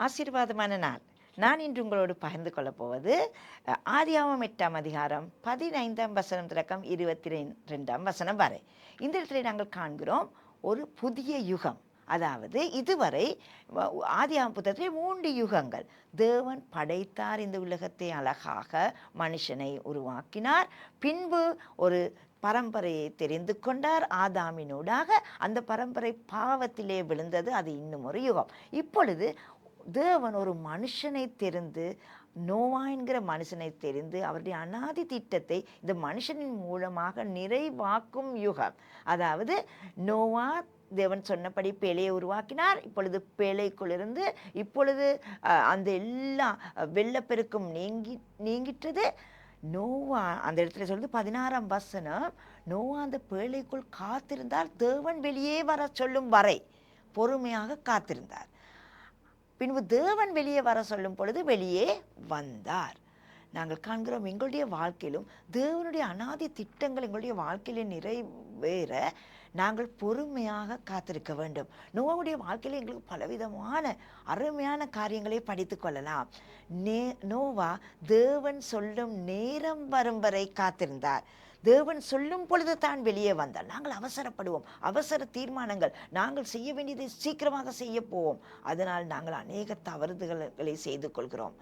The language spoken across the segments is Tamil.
ஆசீர்வாதமான நாள். நான் இன்று உங்களோடு பகிர்ந்து கொள்ளப் போவது ஆதியாகமம் 8ஆம் அதிகாரம் 15ஆம் வசனம் தொடக்கம் 22ஆம் வசனம் வரை. இந்த இடத்துல நாங்கள் காண்கிறோம் ஒரு புதிய யுகம். அதாவது இதுவரை ஆதியாகம புத்தகத்திலே 3 யுகங்கள். தேவன் படைத்தார், இந்த உலகத்தை அழகாக மனுஷனை உருவாக்கினார். பின்பு ஒரு பரம்பரையை தெரிந்து கொண்டார் ஆதாமினூடாக. அந்த பரம்பரை பாவத்திலே விழுந்தது. அது இன்னும் ஒரு யுகம். இப்பொழுது தேவன் ஒரு மனுஷனை தெரிந்து, நோவா என்கிற மனுஷனை தெரிந்து, அவருடைய அநாதி திட்டத்தை இந்த மனுஷனின் மூலமாக நிறைவாக்கும் யுகம். அதாவது நோவா தேவன் சொன்னபடி பேழையை உருவாக்கினார். இப்பொழுது பேழைக்குள்ளிருந்து இப்பொழுது அந்த எல்லா வெள்ளப்பெருக்கும் நீங்கிட்டது. நோவா அந்த இடத்துல சொல்லுது 16ஆம் வசனம், நோவா அந்த பேழைக்குள் காத்திருந்தார், தேவன் வெளியே வர சொல்லும் வரை பொறுமையாக காத்திருந்தார். பின்பு தேவன் வெளியே வர சொல்லும் பொழுது வெளியே வந்தார். நாங்கள் காண்கிறோம் எங்களுடைய வாழ்க்கையிலும் தேவனுடைய அநாதி திட்டங்கள் எங்களுடைய வாழ்க்கையிலே நிறைவேற நாங்கள் பொறுமையாக காத்திருக்க வேண்டும். நோவாவுடைய வாழ்க்கையில் எங்களுக்கு பலவிதமான அருமையான காரியங்களை படித்து கொள்ளலாம். நோவா தேவன் சொல்லும் நேரம் வரும் வரை காத்திருந்தார். தேவன் சொல்லும் பொழுது தான் வெளியே வந்தார். நாங்கள் அவசரப்படுவோம், அவசர தீர்மானங்கள், நாங்கள் செய்ய வேண்டியதை சீக்கிரமாக செய்ய போவோம். அதனால் நாங்கள் அநேக தவறுதல்களை செய்து கொள்கிறோம்.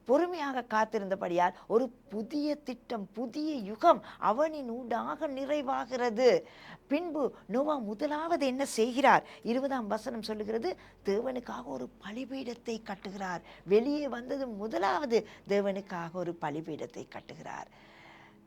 பொறுமையாக காத்திருந்தபடியால் ஒரு புதிய திட்டம், புதிய யுகம் அவனின் ஊடாக நிறைவாகிறது. பின்பு நோவா முதலாவது என்ன செய்கிறார்? 20ஆம் வசனம் சொல்லுகிறது, தேவனுக்காக ஒரு பலிபீடத்தை கட்டுகிறார். வெளியே வந்தது முதலாவது தேவனுக்காக ஒரு பலிபீடத்தை கட்டுகிறார்.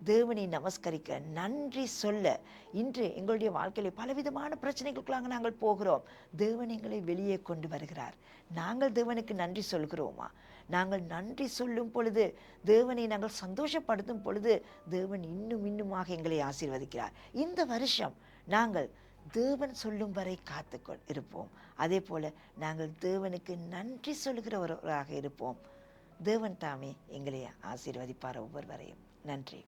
தேவனை நமஸ்கரிக்க, நன்றி சொல்ல. இன்று எங்களுடைய வாழ்க்கையில பலவிதமான பிரச்சனைகளுக்குள்ளாக நாங்கள் போகிறோம். தேவன் எங்களை வெளியே கொண்டு வருகிறார். நாங்கள் தேவனுக்கு நன்றி சொல்கிறோமா? நாங்கள் நன்றி சொல்லும் பொழுது, தேவனை நாங்கள் சந்தோஷப்படுத்தும் பொழுது, தேவன் இன்னுமாக எங்களை ஆசீர்வதிக்கிறார். இந்த வருஷம் நாங்கள் தேவன் சொல்லும் வரை காத்து இருப்போம். அதே போல நாங்கள் தேவனுக்கு நன்றி சொல்கிறவராக இருப்போம். தேவன் தாமே எங்களை ஆசீர்வதிப்பார் ஒவ்வொருவரையும். நன்றி.